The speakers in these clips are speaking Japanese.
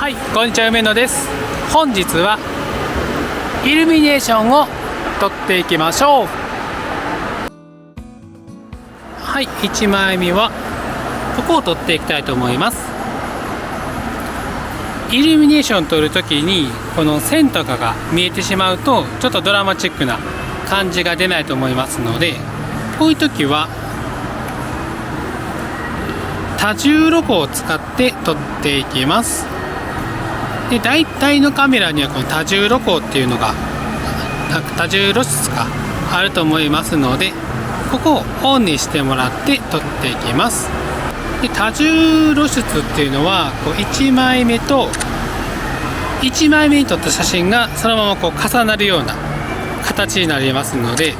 はい、こんにちは、梅野です。本日はイルミネーションを撮っていきましょう。はい、1枚目はここを撮っていきたいと思います。イルミネーションを撮るときにこの線とかが見えてしまうとちょっとドラマチックな感じが出ないと思いますので、こういう時は多重露光を使って撮っていきます。で、大体のカメラにはこの多重露光っていうのが多重露出があると思いますので、ここをオンにしてもらって撮っていきます。で、多重露出っていうのはこう1枚目と1枚目に撮った写真がそのままこう重なるような形になりますので、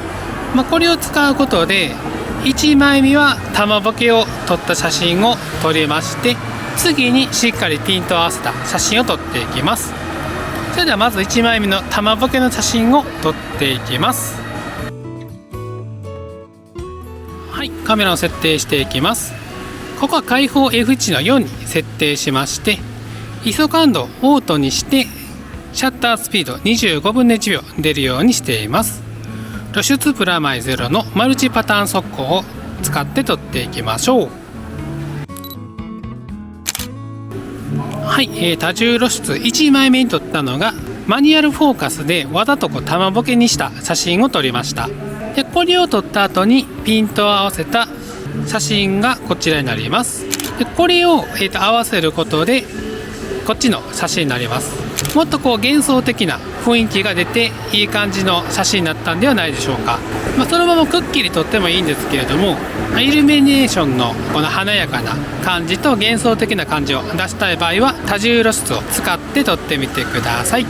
これを使うことで1枚目は玉ボケを撮った写真を撮りまして、次にしっかりピントを合わせた写真を撮っていきます。それではまず1枚目の玉ボケの写真を撮っていきます。はい、カメラを設定していきます。ここは開放 F 値の4に設定しまして、ISO 感度をオートにしてシャッタースピード25分の1秒出るようにしています。露出プラマイゼロのマルチパターン速攻を使って撮っていきましょう。はい、多重露出1枚目に撮ったのがマニュアルフォーカスでわざと玉ボケにした写真を撮りました。で、これを撮った後にピントを合わせた写真がこちらになります。で、これを、合わせることでこっちの写真になります。もっとこう幻想的な雰囲気が出ていい感じの写真になったんではないでしょうか。そのままくっきり撮ってもいいんですけれども、イルミネーションのこの華やかな感じと幻想的な感じを出したい場合は多重露出を使って撮ってみてください。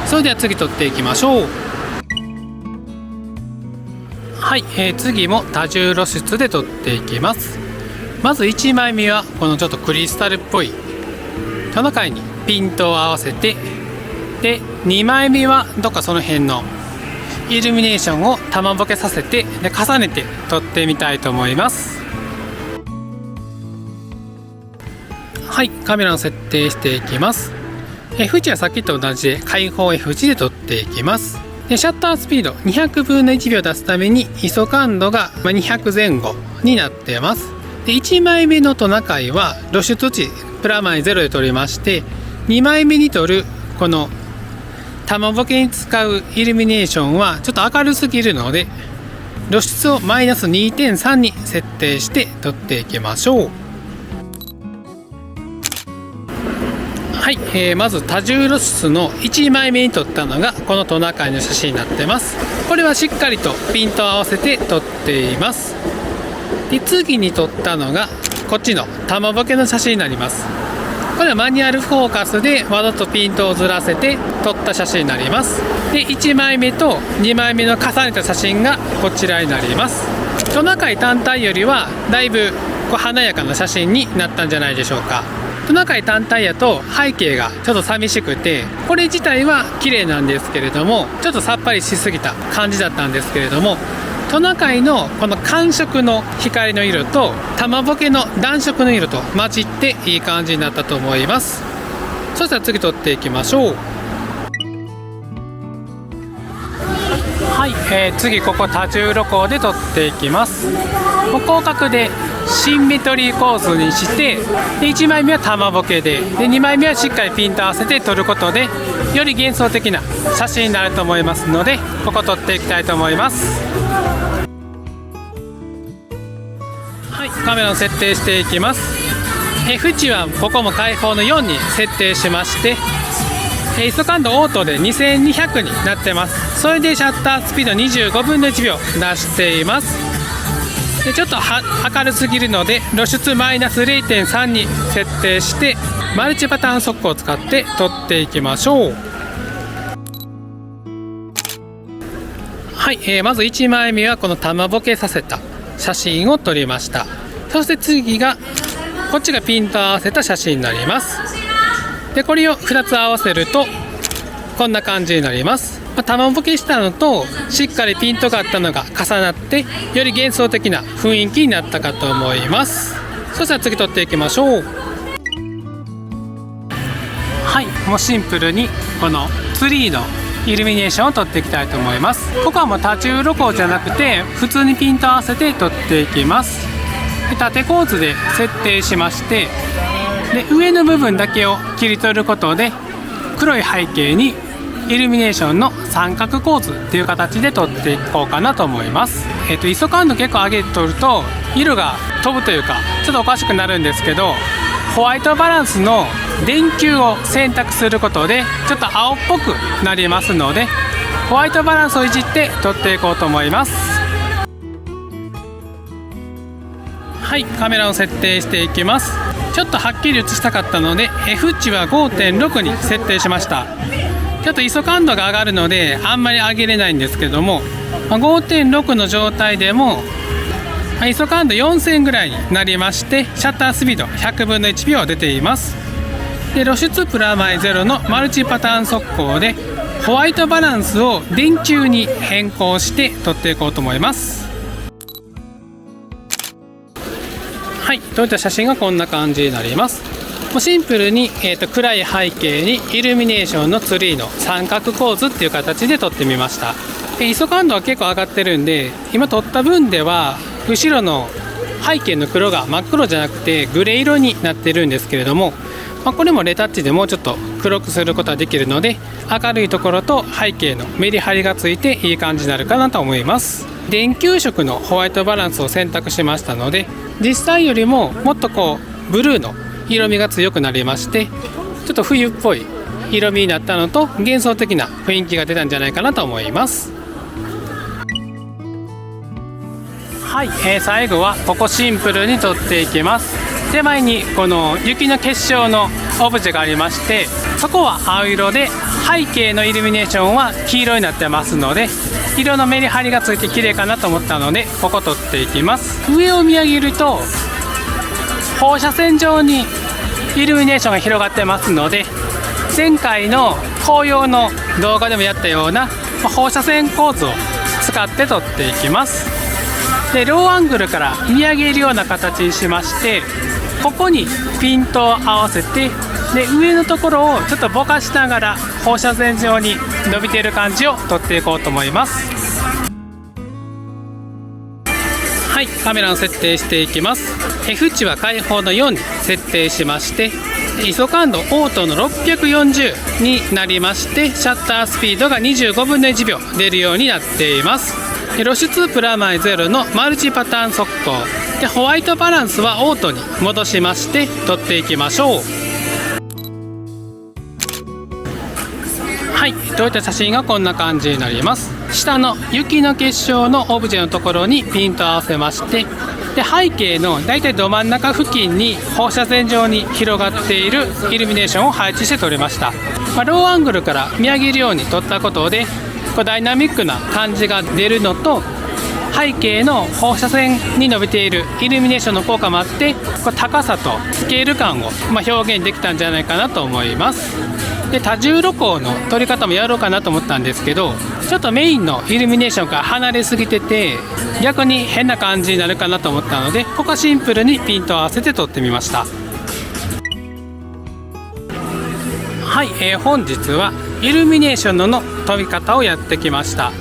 それでは次撮っていきましょう。はい、次も多重露出で撮っていきます。まず1枚目はこのちょっとクリスタルっぽいトナカイにピントを合わせて、で2枚目はどっかその辺のイルミネーションを玉ボケさせて、で重ねて撮ってみたいと思います。はい、カメラの設定していきます。F 値はさっきと同じで開放 F 値で撮っていきます。でシャッタースピード200分の1秒出すために ISO 感度が200前後になっています。で1枚目のトナカイは露出値プラマイゼロで撮りまして、2枚目に撮るこの玉ボケに使うイルミネーションはちょっと明るすぎるので露出をマイナス 2.3 に設定して撮っていきましょう。はい、まず多重露出の1枚目に撮ったのがこのトナカイの写真になってます。これはしっかりとピントを合わせて撮っています。で次に撮ったのがこっちの玉ボケの写真になります。これはマニュアルフォーカスでわざとピントをずらせて撮った写真になります。で1枚目と2枚目の重ねた写真がこちらになります。トナカイ単体よりはだいぶ華やかな写真になったんじゃないでしょうか。トナカイ単体やと背景がちょっと寂しくて、これ自体は綺麗なんですけれどもちょっとさっぱりしすぎた感じだったんですけれども、トナカイのこの寒色の光の色と玉ボケの暖色の色と混じっていい感じになったと思います。そしたら次撮っていきましょう。はい、次ここ多重露光で撮っていきます。広角でシンメトリー構図にして、で1枚目は玉ボケで2枚目はしっかりピント合わせて撮ることでより幻想的な写真になると思いますので、ここ撮っていきたいと思います。はい、カメラを設定していきます。F 値はここも開放の4に設定しまして、ISO 感度オートで2200になってます。それでシャッタースピード25分の1秒出しています。でちょっと明るすぎるので露出マイナス 0.3 に設定してマルチパターン速攻を使って撮っていきましょう。はい、まず1枚目はこの玉ボケさせた写真を撮りました。そして次がこっちがピント合わせた写真になります。でこれを2つ合わせるとこんな感じになります。玉ボケしたのとしっかりピントがあったのが重なってより幻想的な雰囲気になったかと思います。そしたら次撮っていきましょう。はい、もうシンプルにこのツリーのイルミネーションを撮っていきたいと思います。ここはもう多重露光じゃなくて普通にピント合わせて撮っていきます。で縦構図で設定しまして、で上の部分だけを切り取ることで黒い背景にイルミネーションの三角構図っていう形で撮っていこうかなと思います。ISO感度結構上げて撮ると色が飛ぶというかちょっとおかしくなるんですけど、ホワイトバランスの電球を選択することでちょっと青っぽくなりますので、ホワイトバランスをいじって撮っていこうと思います。はい、カメラを設定していきます。ちょっとはっきり映したかったので F 値は 5.6 に設定しました。ちょっと ISO 感度が上がるのであんまり上げれないんですけども、5.6 の状態でもISO 感度4000ぐらいになりまして、シャッタースピード100分の1秒出ています。で露出プラマイゼロのマルチパターン速攻でホワイトバランスを電球に変更して撮っていこうと思います。はい、撮った写真がこんな感じになります。もうシンプルに、暗い背景にイルミネーションのツリーの三角構図っていう形で撮ってみました。ISO 感度は結構上がってるんで、今撮った分では後ろの背景の黒が真っ黒じゃなくてグレー色になってるんですけれども、これもレタッチでもうちょっと黒くすることができるので、明るいところと背景のメリハリがついていい感じになるかなと思います。電球色のホワイトバランスを選択しましたので、実際よりももっとブルーの色味が強くなりまして、ちょっと冬っぽい色味になったのと幻想的な雰囲気が出たんじゃないかなと思います。はい、最後はここシンプルに撮っていきます。手前にこの雪の結晶のオブジェがありまして、そこは青色で背景のイルミネーションは黄色になってますので、色のメリハリがついて綺麗かなと思ったのでここ撮っていきます。上を見上げると放射線状にイルミネーションが広がってますので、前回の紅葉の動画でもやったような放射線構図を使って撮っていきます。でローアングルから見上げるような形にしまして、ここにピントを合わせて、で上のところをちょっとぼかしながら放射線状に伸びている感じを撮っていこうと思います。はい、カメラの設定していきます。 F 値は開放の4に設定しまして、ISO 感度オートの640になりまして、シャッタースピードが25分の1秒出るようになっています。露出プラマイゼロのマルチパターン速攻で、ホワイトバランスはオートに戻しまして撮っていきましょう。はい、撮った写真がこんな感じになります。下の雪の結晶のオブジェのところにピントを合わせまして、で背景のだいたいど真ん中付近に放射線状に広がっているイルミネーションを配置して撮れました。ローアングルから見上げるように撮ったことでダイナミックな感じが出るのと、背景の放射線に伸びているイルミネーションの効果もあって、高さとスケール感を表現できたんじゃないかなと思います。で多重露光の撮り方もやろうかなと思ったんですけど、ちょっとメインのイルミネーションから離れすぎてて逆に変な感じになるかなと思ったので、ここはシンプルにピントを合わせて撮ってみました。はい、本日はイルミネーションの撮り方をやってきました。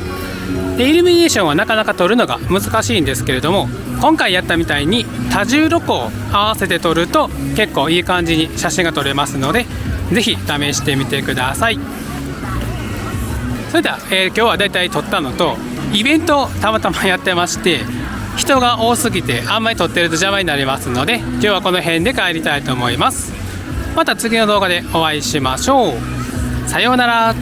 でイルミネーションはなかなか撮るのが難しいんですけれども、今回やったみたいに多重露光を合わせて撮ると結構いい感じに写真が撮れますので、ぜひ試してみてください。それでは、今日はだいたい撮ったのと、イベントをたまたまやってまして、人が多すぎてあんまり撮ってると邪魔になりますので、今日はこの辺で帰りたいと思います。また次の動画でお会いしましょう。さようなら。